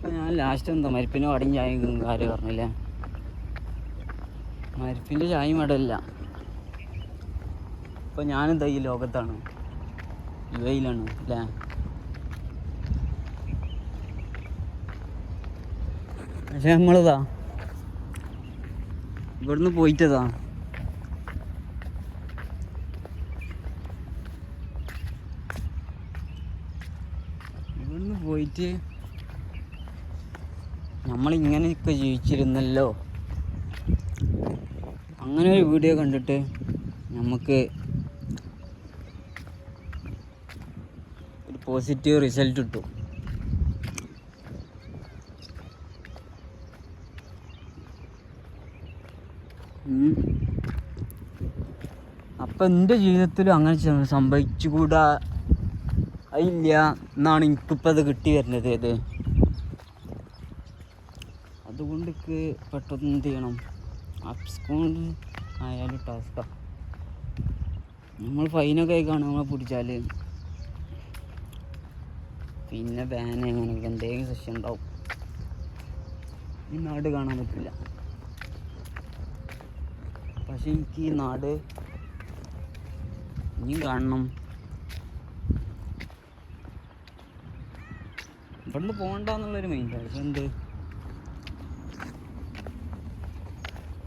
അപ്പം ഞാൻ ലാസ്റ്റ് എന്താ മരിപ്പിന് വടയും ചായയും കാര്യം പറഞ്ഞില്ലേ, മരിപ്പിൻ്റെ ചായയും വടയില്ല. ഇപ്പം ഞാനെന്താ ഈ ലോകത്താണ്, യുഎയിലാണ് അല്ലേ. പക്ഷെ നമ്മളിതാ ഇവിടുന്ന് പോയിട്ടതാ പോയിട്ട് നമ്മളിങ്ങനെയൊക്കെ ജീവിച്ചിരുന്നല്ലോ. അങ്ങനെ ഒരു വീഡിയോ കണ്ടിട്ട് നമുക്ക് ഒരു പോസിറ്റീവ് റിസൾട്ട് കിട്ടും. അപ്പം എൻ്റെ ജീവിതത്തിലും അങ്ങനെ സംഭവിച്ചുകൂടാ ഇല്ല എന്നാണ് എനിക്കിപ്പോൾ അത് കിട്ടി വരുന്നത്. ഇത് അതുകൊണ്ട് പെട്ടെന്ന് എന്ത് ചെയ്യണം, അപ്സ്കോണ്ട് ആയാലും ടാസ്ക്കാണ്. നമ്മൾ ഫൈനൊക്കെ ആയി കാണും നമ്മളെ പിടിച്ചാൽ, പിന്നെ ബാൻ അങ്ങനെ എന്തെങ്കിലും സെഷൻ ഉണ്ടാവും. ഈ നാട് കാണാൻ പറ്റില്ല. പക്ഷെ എനിക്ക് ഈ നാട് ഇനിയും കാണണം. ഇവിടുന്ന് പോകണ്ടെന്നുള്ളൊരു മൈൻഡാണ്. പക്ഷെ എന്ത്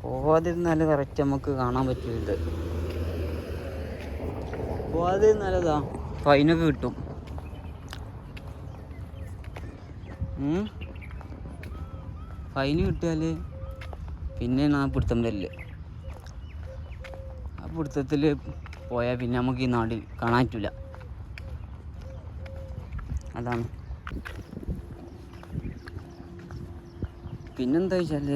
പോകാതിരുന്നാലും കറക്റ്റ് നമുക്ക് കാണാൻ പറ്റില്ല. പോകാതിരുന്നാലതാ ഫൈനൊക്കെ കിട്ടും. ഫൈന് കിട്ടിയാൽ പിന്നെ ആ പിടുത്തം വരില്ല. ആ പിടുത്തത്തിൽ പോയാൽ പിന്നെ നമുക്ക് ഈ നാട് കാണാൻ പറ്റില്ല. അതാണ്. പിന്നെന്താ വെച്ചാൽ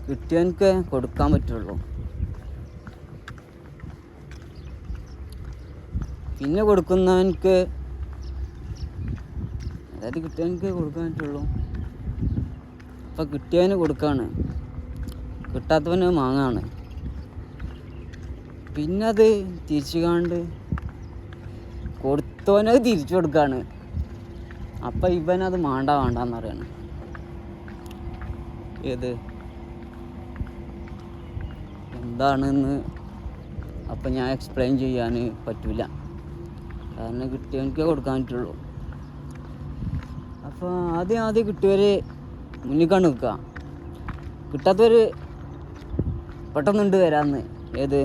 കിട്ടിയവനക്ക് കൊടുക്കാൻ പറ്റുള്ളൂ. പിന്നെ കൊടുക്കുന്നവനക്ക്, അതായത് കിട്ടിയവനക്ക് കൊടുക്കാൻ പറ്റുള്ളൂ. അപ്പം കിട്ടിയവന് കൊടുക്കാണ്, കിട്ടാത്തവന് വാങ്ങാണ്. പിന്നെ അത് തിരിച്ചു കാണ്ട് കൊടുത്തവനത് തിരിച്ചു കൊടുക്കാണ്. അപ്പം ഇവനത് വേണ്ടാന്ന് പറയാണ്. ഏത് എന്താണെന്ന് അപ്പം ഞാൻ എക്സ്പ്ലെയിൻ ചെയ്യാൻ പറ്റില്ല. കാരണം കിട്ടിയവനക്കേ കൊടുക്കാൻ പറ്റുള്ളൂ. അപ്പോൾ ആദ്യം കിട്ടിയവർ മുന്നിൽ നിൽക്കുക, കിട്ടാത്തവർ പെട്ടെന്നുണ്ട് വരാമെന്ന്. ഏത്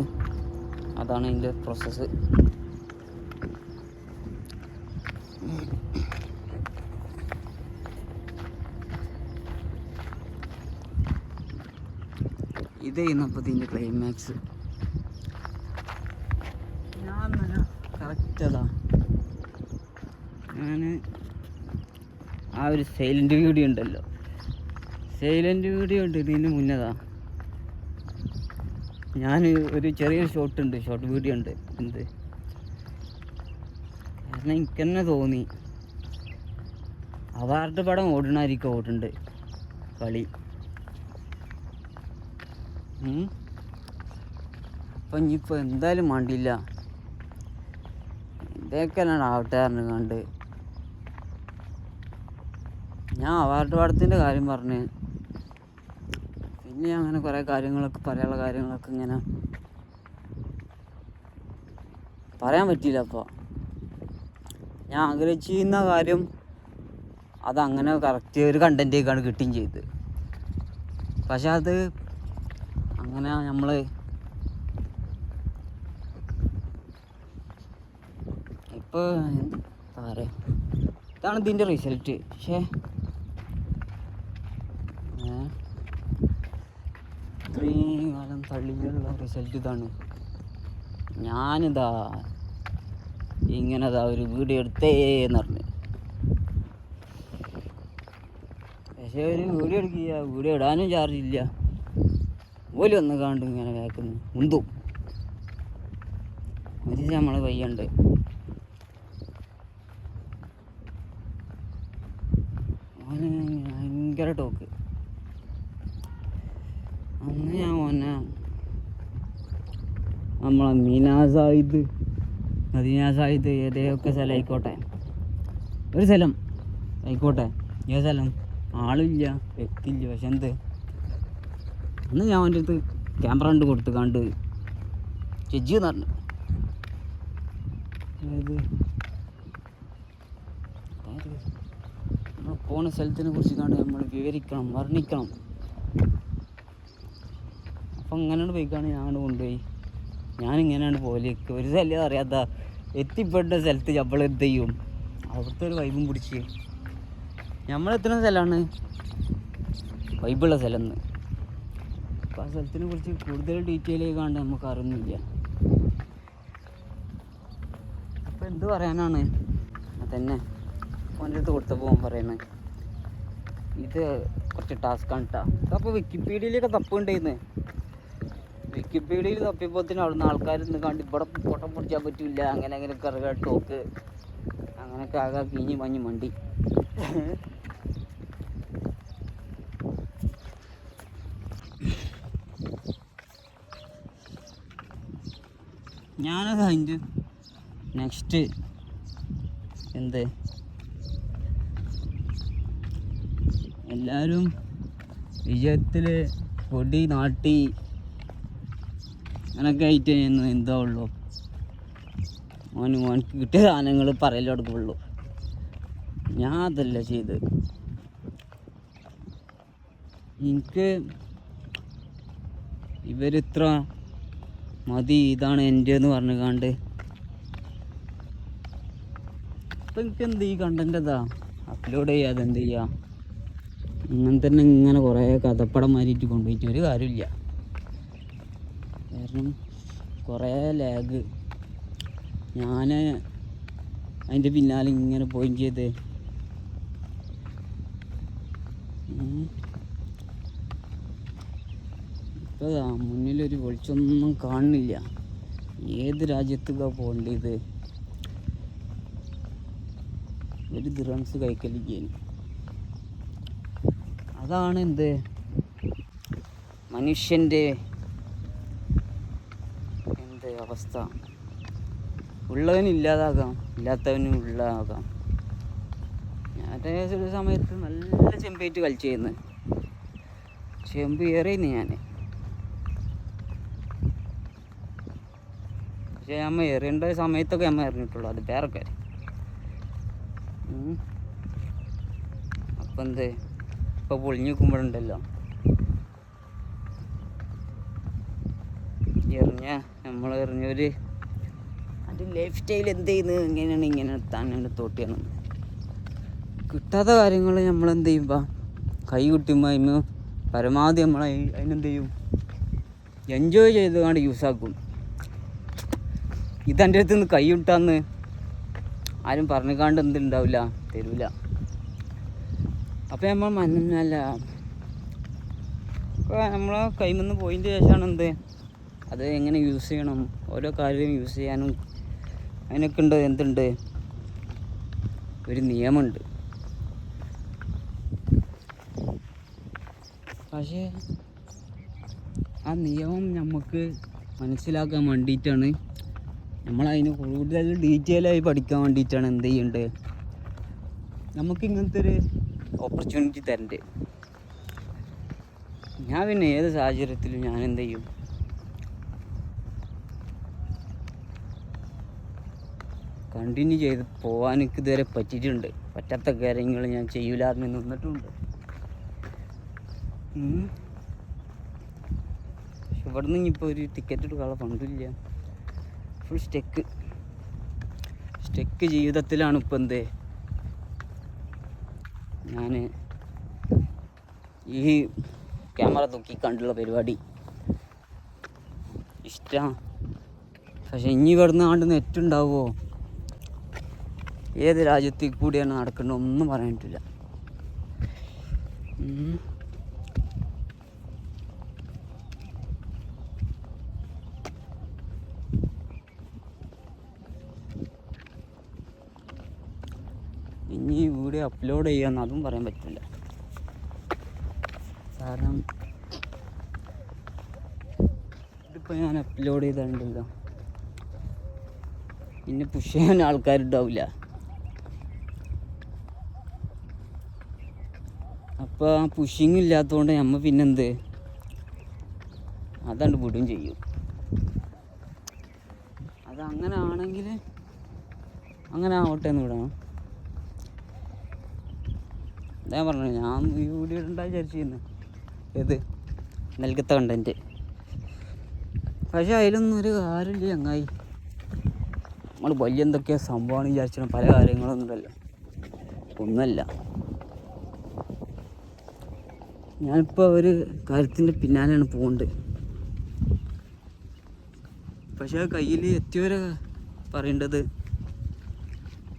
അതാണ് അതിൻ്റെ പ്രോസസ്സ്. ഇത് ചെയ്യുന്നപ്പോൾ ഇതിൻ്റെ ക്ലൈമാക്സ് ഞാൻ കറക്റ്റ് അതാ. ഞാൻ ആ ഒരു സൈലൻ്റ് വീഡിയോ ഉണ്ടല്ലോ, സൈലൻ്റ് വീഡിയോ ഉണ്ട്. ഇതിന് മുന്നതാ ഞാൻ ഒരു ചെറിയൊരു ഷോർട്ട് വീഡിയോ ഉണ്ട്. എന്ത് കാരണം എനിക്ക് തന്നെ തോന്നി അവാർഡ് പടം ഓടണമായിരിക്കും ഓടുന്നുണ്ട് കളി. അപ്പം ഇനിയിപ്പോൾ എന്തായാലും വേണ്ടിയില്ല, ഇതൊക്കെയാണ് ആവട്ടെ കണ്ട് ഞാൻ അവാർഡ് പടത്തിൻ്റെ കാര്യം പറഞ്ഞ്. പിന്നെ അങ്ങനെ കുറേ കാര്യങ്ങളൊക്കെ പറയാനുള്ള കാര്യങ്ങളൊക്കെ ഇങ്ങനെ പറയാൻ പറ്റിയില്ല. അപ്പോൾ ഞാൻ ആഗ്രഹിച്ചിരുന്ന കാര്യം അതങ്ങനെ കറക്റ്റ് ഒരു കണ്ടൻറ്റേക്കാണ് കിട്ടുകയും ചെയ്ത്. പക്ഷെ അത് അങ്ങനെ നമ്മൾ ഇപ്പോൾ എന്താ പറയുക, ഇതാണ് ഇതിൻ്റെ റിസൾട്ട്. പക്ഷേ ഇത്രയും കാലം തള്ളിയുള്ള റിസൾട്ട് ഇതാണ്. ഞാനിതാ ഇങ്ങനെതാ ഒരു വീഡിയോ എടുത്തേന്ന് പറഞ്ഞു. പക്ഷേ ഒരു വീഡിയോ എടുക്കുക, വീഡിയോ ഇടാനും ചാർജില്ല. ഓല് വന്ന് കാണ്ട് ഇങ്ങനെ കേൾക്കുന്നു ഉന്തും ഒരു നമ്മളെ പയ്യുണ്ട്. ഓന് ഭയങ്കര ടോക്ക്. അന്ന് ഞാൻ ഓനെ നമ്മളെ മദീന സായിദ് ഏതൊക്കെ സ്ഥലമായിക്കോട്ടെ, ഒരു സ്ഥലം ആയിക്കോട്ടെ, ഏത് സ്ഥലം, ആളില്ല വ്യക്തിയില്ല, പക്ഷെ എന്ത് അന്ന് ഞാൻ അവൻ്റെ അടുത്ത് ക്യാമറ കണ്ട് കൊടുത്ത് കണ്ട് ചെജ്ജി എന്ന് പറഞ്ഞു. അതായത് നമ്മൾ പോണ സ്ഥലത്തിനെ കുറിച്ച് കണ്ട് നമ്മൾ വിവരിക്കണം, വർണ്ണിക്കണം. അപ്പം ഇങ്ങനെയാണ് പോയിക്കാണ് ഞാൻ കൊണ്ടുപോയി. ഞാനിങ്ങനെയാണ് പോലെ ഒരു സ്ഥലം അറിയാത്ത എത്തിപ്പെട്ട സ്ഥലത്ത് നമ്മൾ എന്ത് ചെയ്യും, അവിടുത്തെ ഒരു വൈബും പിടിച്ച് നമ്മളെത്തുന്ന സ്ഥലമാണ് വൈബുള്ള സ്ഥലം എന്ന്. അപ്പോൾ ആ സ്ഥലത്തിനെ കുറിച്ച് കൂടുതൽ ഡീറ്റെയിൽ ആയിക്കാണ്ട് നമുക്ക് അറിയുന്നില്ല. അപ്പോൾ എന്ത് പറയാനാണ് അതന്നെ ഫോൻ്റെ അടുത്ത് കൊടുത്തപ്പോൾ പറയുന്നത് ഇത് കുറച്ച് ടാസ്ക്കാണ് കേട്ടോ. അപ്പോൾ വിക്കിപീഡിയയിലൊക്കെ തപ്പുണ്ടായിരുന്നു. വിക്കിപീഡിയയിൽ തപ്പിയപ്പോഴത്തേനും അവിടുന്ന് ആൾക്കാർ ഇന്ന് കണ്ട് ഇവിടെ ഫോട്ടോ പിടിച്ചാൽ പറ്റില്ല, അങ്ങനെ കറുക ടോക്ക് അങ്ങനെയൊക്കെ ആകെ കിഞ്ഞി മഞ്ഞ് മണ്ടി. ഞാനത് അതിൻ്റെ നെക്സ്റ്റ് എന്ത് എല്ലാവരും വിജയത്തിൽ പൊടി നാട്ടി അങ്ങനെയൊക്കെ ആയിട്ട് എന്താ ഉള്ളൂ, മോനക്ക് കിട്ടിയ സാധനങ്ങൾ പറയല് കൊടുക്കുള്ളൂ. ഞാൻ അതല്ല ചെയ്ത്. എനിക്ക് ഇവരിത്ര മതി, ഇതാണ് എൻ്റെ എന്ന് പറഞ്ഞു കണ്ട് അപ്പം എനിക്ക് എന്ത് ഈ കണ്ടൻ്റ് അതാ അപ്ലോഡ് ചെയ്യാതെ എന്ത് ചെയ്യുക, അങ്ങനെ തന്നെ ഇങ്ങനെ കുറേ കഥപ്പടം മാറിയിട്ട് കൊണ്ടുപോയിട്ട് ഒരു കാര്യമില്ല. കാരണം കുറേ ലാഗ്, ഞാൻ അതിൻ്റെ പിന്നാലെ ഇങ്ങനെ പോയി ചെയ്ത് ഇപ്പോൾ മുന്നിലൊരു വെളിച്ചൊന്നും കാണുന്നില്ല. ഏത് രാജ്യത്തേക്കാണ് പോകേണ്ടത്, ഒരു ദിറംസ് കൈക്കലിക്കാൻ. അതാണ് എന്ത് മനുഷ്യൻ്റെ എന്ത് അവസ്ഥ. ഉള്ളവന് ഇല്ലാതാകാം, ഇല്ലാത്തവനും ഉള്ളതാകാം. ഞാൻ ഒരു സമയത്ത് നല്ല ചെമ്പേറ്റ് കളിച്ചു ചെയ്യുന്നു, ചെമ്പ് ഏറിയുന്നു ഞാൻ. പക്ഷേ അമ്മ എറിയേണ്ട സമയത്തൊക്കെ അമ്മ എറിഞ്ഞിട്ടുള്ളൂ, അത് വേറെ കാര്യം. അപ്പം എന്ത് ഇപ്പോൾ പൊളിഞ്ഞു നിൽക്കുമ്പോഴുണ്ടല്ലോ നമ്മൾ എറിഞ്ഞൊരു അത് ലൈഫ് സ്റ്റൈൽ എന്ത് ചെയ്യുന്നത്, ഇങ്ങനെ തന്നെ തോട്ടിയാണ്. കിട്ടാത്ത കാര്യങ്ങൾ നമ്മളെന്ത് ചെയ്യുമ്പോൾ കൈ കുട്ടുമ്പോൾ അതിന് പരമാവധി നമ്മൾ അതിനെന്ത് ചെയ്യും, എൻജോയ് ചെയ്ത് കൊണ്ട് യൂസാക്കും. ഇതെൻ്റെ അടുത്ത് നിന്ന് കൈ വിട്ടാന്ന് ആരും പറഞ്ഞുകാണ്ട് എന്തുണ്ടാവില്ല, തരൂല. അപ്പോൾ നമ്മൾ മനല്ല നമ്മളെ കൈമിൽ നിന്ന് പോയതിൻ്റെ ശേഷമാണ് എന്ത് അത് എങ്ങനെ യൂസ് ചെയ്യണം, ഓരോ കാര്യം യൂസ് ചെയ്യാനും അതിനൊക്കെ ഉണ്ട്. എന്തുണ്ട്, ഒരു നിയമമുണ്ട്. പക്ഷേ ആ നിയമം നമുക്ക് മനസ്സിലാക്കാൻ വേണ്ടിയിട്ടാണ്, നമ്മളതിന് കൂടുതൽ ഡീറ്റെയിലായി പഠിക്കാൻ വേണ്ടിയിട്ടാണ് എന്ത് ചെയ്യേണ്ടത്, നമുക്ക് ഇങ്ങനത്തെ ഒരു ഓപ്പർച്യൂണിറ്റി തരണ്ടേ. ഞാൻ പിന്നെ ഏത് സാഹചര്യത്തിലും ഞാൻ എന്ത് ചെയ്യും, കണ്ടിന്യൂ ചെയ്ത് പോകാൻ എനിക്ക് ഇതുവരെ പറ്റിയിട്ടുണ്ട്. പറ്റാത്ത കാര്യങ്ങൾ ഞാൻ ചെയ്യൂലാന്ന് നിന്നിട്ടുണ്ട്. പക്ഷെ ഇവിടെ നിന്ന് ഇനിയിപ്പോൾ ഒരു ടിക്കറ്റ് എടുക്കാനുള്ള ഫണ്ടില്ല. ഫുൾ സ്റ്റെക്ക് ജീവിതത്തിലാണ് ഇപ്പം എന്ത് ഞാൻ ഈ ക്യാമറ തൂക്കി കണ്ടുള്ള പരിപാടി ഇഷ്ടമാണ്. പക്ഷെ ഇനി ഇവിടുന്ന് ആണ്ട് നെറ്റ് ഉണ്ടാവുമോ, ഏത് രാജ്യത്തിൽ കൂടിയാണ് നടക്കുന്നത് ഒന്നും പറയാനിട്ടില്ല. ഇനി വീഡിയോ അപ്ലോഡ് ചെയ്യാമെന്ന് അതും പറയാൻ പറ്റില്ല. കാരണം ഇതിപ്പോൾ ഞാൻ അപ്ലോഡ് ചെയ്തിട്ടുണ്ടല്ലോ, പിന്നെ പുഷ് ചെയ്യാൻ ആൾക്കാരുണ്ടാവില്ല. അപ്പോൾ ആ പുഷിങ് ഇല്ലാത്തതുകൊണ്ട് നമ്മൾ പിന്നെന്ത് അതാണ്ട് വിടും ചെയ്യും. അതങ്ങനെ ആണെങ്കിൽ അങ്ങനെ ആവട്ടെ എന്ന് വിടണം. ഞാൻ പറഞ്ഞു ഞാൻ ഈ വീഡിയോ ഉണ്ടായി വിചാരിച്ചിരുന്നു ഏത് നൽകത്ത കണ്ടൻറ്റ്. പക്ഷെ അതിലൊന്നും ഒരു കാര്യമില്ല ചങ്ങായി. നമ്മൾ വലിയ എന്തൊക്കെയാണ് സംഭവമാണ് വിചാരിച്ചിട്ട് പല കാര്യങ്ങളൊന്നുമില്ലല്ലോ, ഒന്നുമല്ല. ഞാനിപ്പോൾ ഒരു കാര്യത്തിൻ്റെ പിന്നാലെയാണ് പോകുന്നത്. പക്ഷേ കയ്യിൽ എത്തിയവരെ പറയേണ്ടത്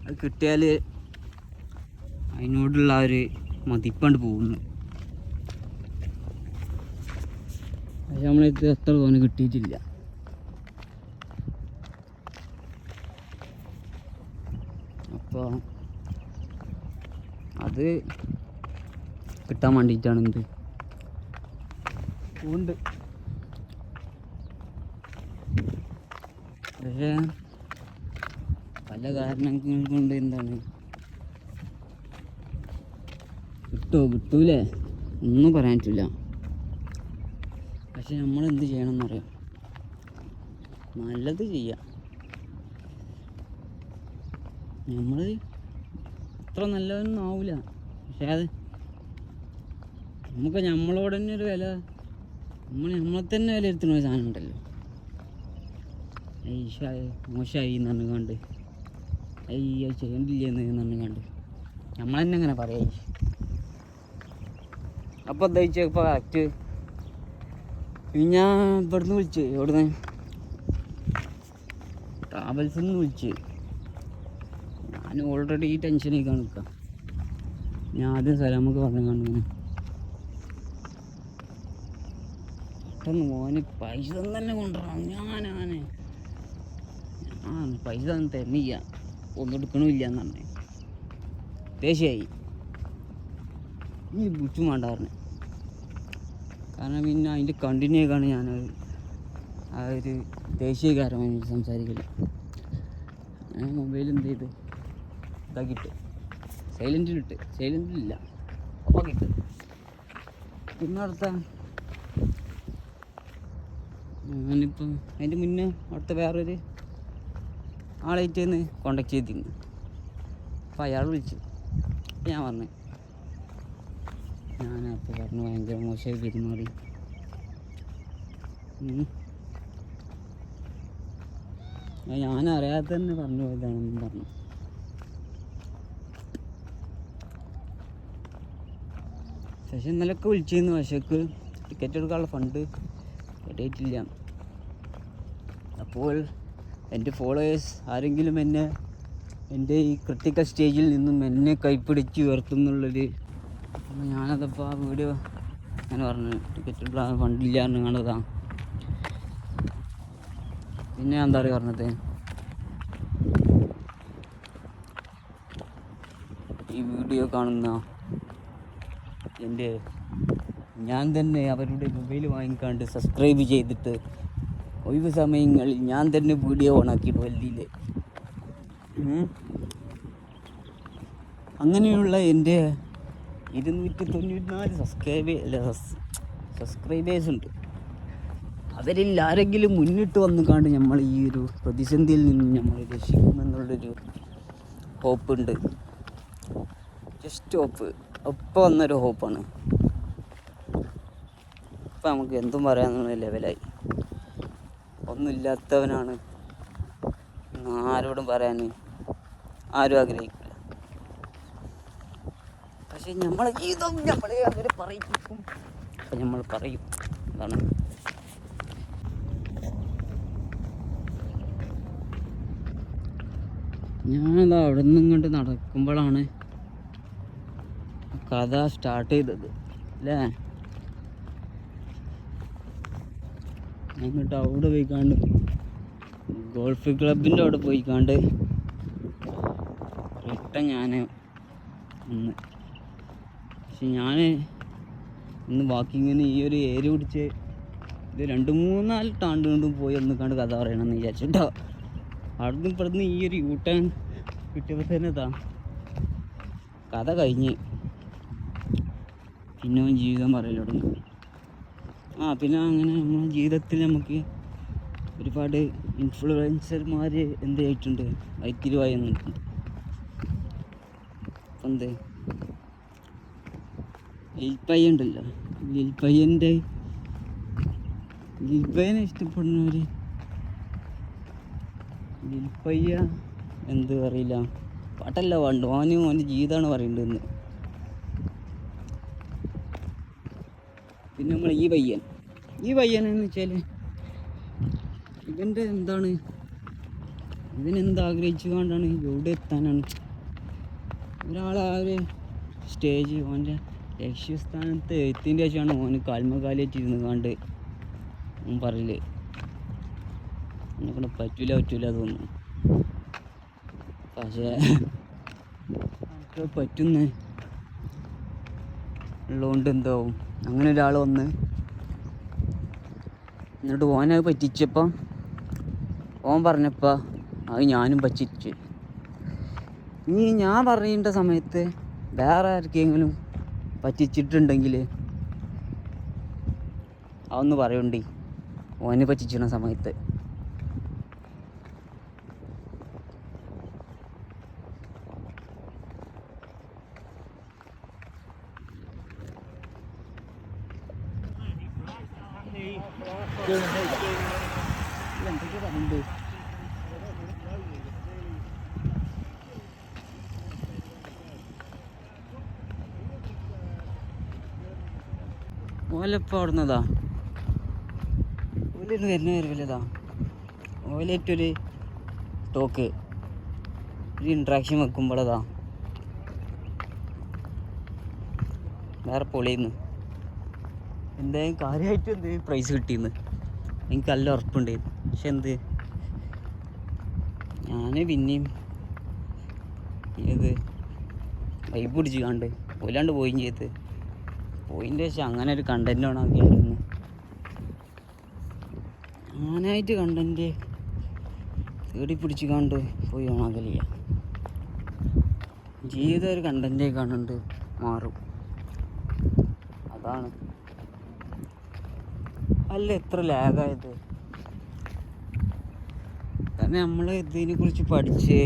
അത് കിട്ടിയാൽ അതിനോടുള്ള ആ ഒരു മതിപ്പാണ്ട് പോകുന്നു. പക്ഷെ നമ്മളിത് എത്ര തോന്നെ കിട്ടിയിട്ടില്ല. അപ്പോൾ അത് കിട്ടാൻ വേണ്ടിയിട്ടാണ് എന്ത് ഉണ്ട്. പക്ഷേ പല കാരണങ്ങൾ കൊണ്ട് എന്താണ് കിട്ടൂലേ ഒന്നും പറയാൻ പറ്റില്ല. പക്ഷെ നമ്മളെന്ത് ചെയ്യണമെന്നറിയാം, നല്ലത് ചെയ്യാം. നമ്മൾ അത്ര നല്ലതൊന്നും ആവില്ല, പക്ഷെ അത് നമുക്ക് നമ്മളോട് തന്നെ ഒരു വില, നമ്മളെ തന്നെ വിലയിരുത്തുന്ന ഒരു സാധനം ഉണ്ടല്ലോ. മോശമായി എന്ന് പറഞ്ഞു കണ്ട് ചെയ്യണ്ടില്ലെന്ന് പറഞ്ഞു കണ്ട് നമ്മളെന്നെ അങ്ങനെ പറയാം. അപ്പോൾ എന്താ വെച്ചാൽ ഇപ്പോൾ കറക്റ്റ് ഞാൻ ഇവിടുന്ന് വിളിച്ച്, എവിടുന്ന് ട്രാവൽസിൽ നിന്ന് വിളിച്ച്. ഞാൻ ഓൾറെഡി ഈ ടെൻഷനൊക്കെ നിൽക്കാം. ഞാൻ ആദ്യം സലാമൊക്കെ പറഞ്ഞു കണ്ടിങ്ങനെ പെട്ടെന്ന് മോന് പൈസ തന്നെ കൊണ്ടുവരണം. ഞാൻ പൈസ തന്നില്ല, ഒന്നും എടുക്കണമില്ല എന്ന് പറഞ്ഞു. ദേഷ്യമായി ഈ ബുച്ചും വേണ്ട പറഞ്ഞു. കാരണം പിന്നെ അതിൻ്റെ കണ്ടിന്യൂ ആയിക്കാണ് ഞാനത് ആ ഒരു ദേശീയകാരമായി സംസാരിക്കില്ല. ഞാൻ മൊബൈൽ എന്ത് ചെയ്ത് ഇതാക്കിയിട്ട് സൈലൻറ്റിലില്ല അപ്പോൾ കിട്ട്. പിന്നെ ഞാനിപ്പം അതിൻ്റെ മുന്നേ അടുത്ത വേറൊരു ആളായിട്ടേന്ന് കോണ്ടാക്ട് ചെയ്തിരുന്നു. അപ്പോൾ അയാൾ വിളിച്ചു. അപ്പോൾ ഞാൻ പറഞ്ഞു ഞാനപ്പോൾ പറഞ്ഞു ഭയങ്കര മോശമായി പെരുമാറി. ഞാനറിയാതെ തന്നെ പറഞ്ഞു പോയതാണെന്ന് പറഞ്ഞു. പക്ഷെ ഇന്നലെയൊക്കെ വിളിച്ചിരുന്നു. പക്ഷേക്ക് ടിക്കറ്റ് എടുക്കാനുള്ള ഫണ്ട് റെഡിയായിട്ടില്ല. അപ്പോൾ എൻ്റെ ഫോളോവേഴ്സ് ആരെങ്കിലും എൻ്റെ ഈ ക്രിട്ടിക്കൽ സ്റ്റേജിൽ നിന്നും എന്നെ കൈപ്പിടിച്ച് ഉയർത്തുന്നുള്ളൊരു, ഞാനതപ്പോൾ ആ വീഡിയോ അങ്ങനെ പറഞ്ഞു ടിക്കറ്റ് ഫണ്ടില്ല എന്ന് കണ്ടതാണ്. പിന്നെ ഞാൻ എന്താ പറയുക പറഞ്ഞത്, ഈ വീഡിയോ കാണുന്ന ഞാൻ തന്നെ അവരുടെ മൊബൈൽ വാങ്ങിക്കാണ്ട് സബ്സ്ക്രൈബ് ചെയ്തിട്ട് ഒഴിവ് സമയങ്ങളിൽ ഞാൻ തന്നെ വീഡിയോ ഓണാക്കിയിട്ട് വല്ലിയിൽ അങ്ങനെയുള്ള എൻ്റെ 294 സബ്സ്ക്രൈബേഴ്സ് ഉണ്ട്. അവരിൽ ആരെങ്കിലും മുന്നിട്ട് വന്നുകാണ്ട് നമ്മൾ ഈ ഒരു പ്രതിസന്ധിയിൽ നിന്നും നമ്മൾ രക്ഷിക്കുമെന്നുള്ളൊരു ഹോപ്പുണ്ട്. ജസ്റ്റ് ഹോപ്പ്, ഒപ്പം വന്നൊരു ഹോപ്പാണ്. ഇപ്പം നമുക്ക് എന്തും പറയാമെന്നുള്ള ലെവലായി. ഒന്നുമില്ലാത്തവനാണ് ആരോടും പറയാൻ ആരും ആഗ്രഹിക്കില്ല. പക്ഷെ നമ്മളെ ജീവിതം നമ്മളെ അവരെ പറയിപ്പിക്കും. അപ്പം നമ്മൾ പറയും. അതാണ് ഞാനത് അവിടെ നിന്നും ഇങ്ങോട്ട് നടക്കുമ്പോഴാണ് കഥ സ്റ്റാർട്ട് ചെയ്തത് അല്ലേ. എന്നിട്ട് അവിടെ പോയിക്കാണ്ട് ഗോൾഫ് ക്ലബിൻ്റെ അവിടെ പോയിക്കാണ്ട് റിട്ടേൺ ഞാൻ ഒന്ന്. പക്ഷെ ഞാൻ ഇന്ന് വാക്കിങ്ങിന് ഈ ഒരു ഏരിയ പിടിച്ച് ഇത് 2-3-4 ടാണ്ട് കൊണ്ടും പോയി ഒന്നിക്കാണ്ട് കഥ പറയണമെന്ന് വിചാരിച്ചിട്ടോ. അവിടുന്ന് ഇവിടുന്ന് ഈ ഒരു യൂട്ടേൺ കിട്ടിയപ്പോൾ തന്നെ കഥ കഴിഞ്ഞ്. പിന്നെ അവൻ ജീവിതം പറയൽ തുടങ്ങി. പിന്നെ അങ്ങനെ നമ്മുടെ ജീവിതത്തിൽ നമുക്ക് ഒരുപാട് ഇൻഫ്ലുവൻസർമാർ എന്ത് ചെയ്തിട്ടുണ്ട്, വൈത്തിരിവായി വന്നിട്ടുണ്ട്. അപ്പം എന്ത് ലിൽപ്പയ്യ ഉണ്ടല്ലോ, ലിൽപ്പയ്യനെ ഇഷ്ടപ്പെടുന്നവർ ലിൽപ്പയ്യ എന്ത് പറയില്ല, പാട്ടല്ല പാണ്ട് ഓൻ്റെ ജീവിതമാണ് പറയേണ്ടതെന്ന്. പിന്നെ നമ്മൾ ഈ പയ്യനെന്ന് വെച്ചാൽ ഇവൻ്റെ എന്താണ്, ഇവനെന്താഗ്രഹിച്ചു കൊണ്ടാണ് എവിടെ എത്താനാണ് ഒരാൾ ആ ഒരു സ്റ്റേജ് ഓൻ്റെ ലക്ഷ്യസ്ഥാനത്ത് എത്തിൻ്റെ ശേഷമാണ് ഓന് കാൽമകാലിയായിട്ട് ഇരുന്ന് കണ്ട് ഓൻ പറയില്ലേ എന്നെക്കൊണ്ട് പറ്റൂല തോന്നുന്നു. പക്ഷേ പറ്റുന്ന ഉള്ളതുകൊണ്ട് എന്താവും, അങ്ങനെ ഒരാൾ വന്ന് എന്നിട്ട് ഓനത് പറ്റിച്ചപ്പം ഓൻ പറഞ്ഞപ്പോൾ അത് ഞാനും പറ്റിച്ച്. ഇനി ഞാൻ പറയേണ്ട സമയത്ത് വേറെ ആർക്കെങ്കിലും പറ്റിച്ചിട്ടുണ്ടെങ്കിൽ അതൊന്ന് പറയണ്ടേ ഓനെ പറ്റിച്ചിരുന്ന സമയത്ത്. എന്തൊക്കെ പറയുന്നുണ്ട് ഓലപ്പം അവിടുന്നതാ, ഓലിന്ന് വരുന്ന വരവില്ലതാ, ഓലേറ്റൊരു ടോക്ക് ഒരു ഇൻട്രാക്ഷൻ വെക്കുമ്പോഴതാ വേറെ പൊളിയുന്നു. എന്തായാലും കാര്യമായിട്ട് എന്ത് പ്രൈസ് കിട്ടിയെന്ന് എനിക്ക് നല്ല ഉറപ്പുണ്ടായിരുന്നു. പക്ഷെ എന്ത് ഞാൻ പിന്നെയും ഏത് വൈബ് പിടിച്ച് കണ്ട് പോലാണ്ട് പോയും ചെയ്ത് പോയിൻ്റെ ശേഷം അങ്ങനെ ഒരു കണ്ടൻറ് ഓണാക്കിയായിരുന്നു. അങ്ങനായിട്ട് കണ്ടൻറ് തേടി പിടിച്ച് കണ്ട് പോയി ഓണാക്കലില്ല. ജീവിതം ഒരു കണ്ടൻറ് കാണുന്നുണ്ട് മാറും, അതാണ്. അല്ല എത്ര ലാഗായത് കാരണം നമ്മൾ ഇതിനെ കുറിച്ച് പഠിച്ച്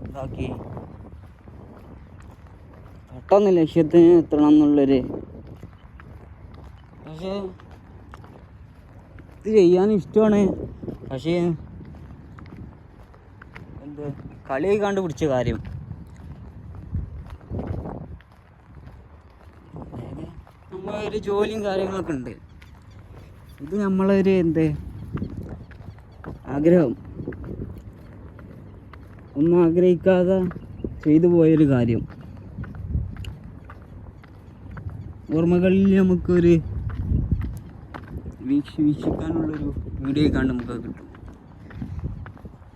ഇതാക്കി പെട്ടെന്ന് ലക്ഷ്യത്തിന് എത്തണം എന്നുള്ളൊരു, പക്ഷേ ഇത് ചെയ്യാൻ ഇഷ്ടമാണ്. പക്ഷേ എന്ത് കളി കണ്ട് പിടിച്ച കാര്യം നമ്മളൊരു ജോലിയും കാര്യങ്ങളൊക്കെ ഉണ്ട്. ഇത് നമ്മളൊരു എന്ത് ആഗ്രഹം ഒന്നും ആഗ്രഹിക്കാതെ ചെയ്തു പോയൊരു കാര്യം ഓർമ്മകളിൽ നമുക്കൊരു വീക്ഷിക്കാനുള്ളൊരു വീഡിയോ കണ്ട് നമുക്ക് കിട്ടും.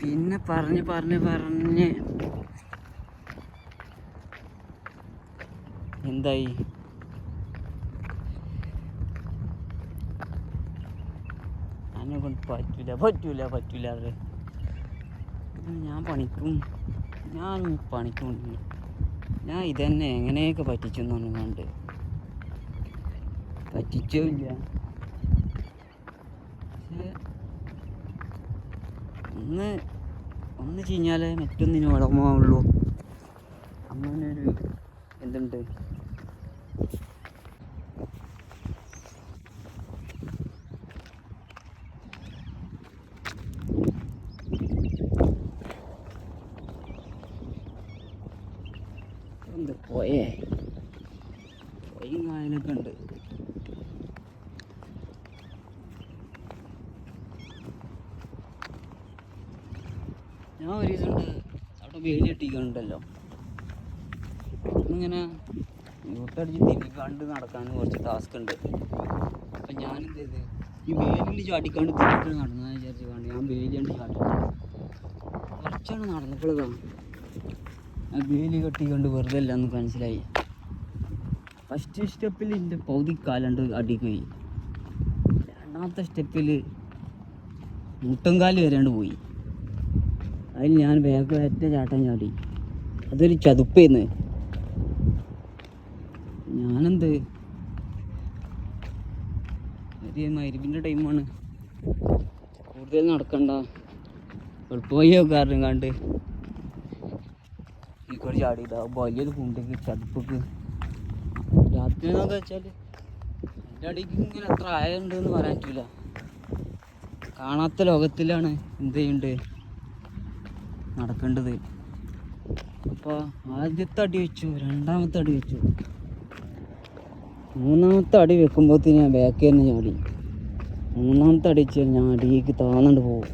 പിന്നെ പറഞ്ഞ് എന്തായി എന്നെ കൊണ്ട് പറ്റൂല അത് ഞാൻ പണിക്കും ഞാൻ ഇതന്നെ എങ്ങനെയൊക്കെ പറ്റിച്ചു എന്നൊന്നും കണ്ട് പറ്റിച്ചില്ല. ഒന്ന് കഴിഞ്ഞാലേ മറ്റൊന്നിനും വളമാവുള്ളൂ. അങ്ങനെ ഒരു എന്തുണ്ട് പോയും കായലൊക്കെ ഉണ്ട്. ഞാൻ ഒരു ദിവസം അവിടെ വേലി കെട്ടിക്കണ്ടല്ലോ, ഇങ്ങനെ യൂട്ടടിച്ച് തിരിക്കാണ്ട് നടക്കാൻ കുറച്ച് ടാസ്ക് ഉണ്ട്. അപ്പം ഞാനെന്ത് ചെയ്ത് ഈ വേലിയിൽ ചാടിക്കാണ്ട് തിരിച്ചിട്ട് നടന്നാന്ന് വിചാരിച്ച് കണ്ട് ഞാൻ വേലിയാണ്ട് ചാടി കുറച്ചാണ് നടന്നപ്പോഴതാണ് ആ വേലി കെട്ടിക്കൊണ്ട് വെറുതെ അല്ല എന്ന് മനസ്സിലായി. ഫസ്റ്റ് സ്റ്റെപ്പിൽ എൻ്റെ പൗതിക്കാലുണ്ട് അടിക്ക് പോയി, രണ്ടാമത്തെ സ്റ്റെപ്പിൽ മുട്ടൻകാല് വരാണ്ട് പോയി. അതിൽ ഞാൻ വേഗം ഒറ്റ ചാട്ടം ചാടി. അതൊരു ചതുപ്പേന്ന്. ഞാനെന്ത് മഗ്‌രിബിൻ്റെ ടൈമാണ്. കൂടുതൽ നടക്കണ്ട, എളുപ്പവഴിയോ കാരണം കണ്ട് ഈക്കൂടെ ചാടിയിട്ടാ വലിയൊരു കുണ്ടിക്ക് ചതുപ്പൊക്കെ. രാത്രി എന്നൊക്കെ വെച്ചാൽ എൻ്റെ അടിക്ക് ഇങ്ങനെ എത്ര ആയുണ്ടെന്ന് പറയാൻ പറ്റില്ല. കാണാത്ത ലോകത്തിലാണ് എന്ത് ചെയ്യുന്നുണ്ട് നടക്കേണ്ടത്. അപ്പോൾ ആദ്യത്തെ അടി വെച്ചു, രണ്ടാമത്തെ അടി വെച്ചു, മൂന്നാമത്തെ അടി വെക്കുമ്പോഴത്തേന് ഞാൻ ബാക്ക് തന്നെ ചാടി. മൂന്നാമത്തെ അടി വെച്ചാൽ ഞാൻ അടിയിലേക്ക് താന്നിട്ട് പോകും.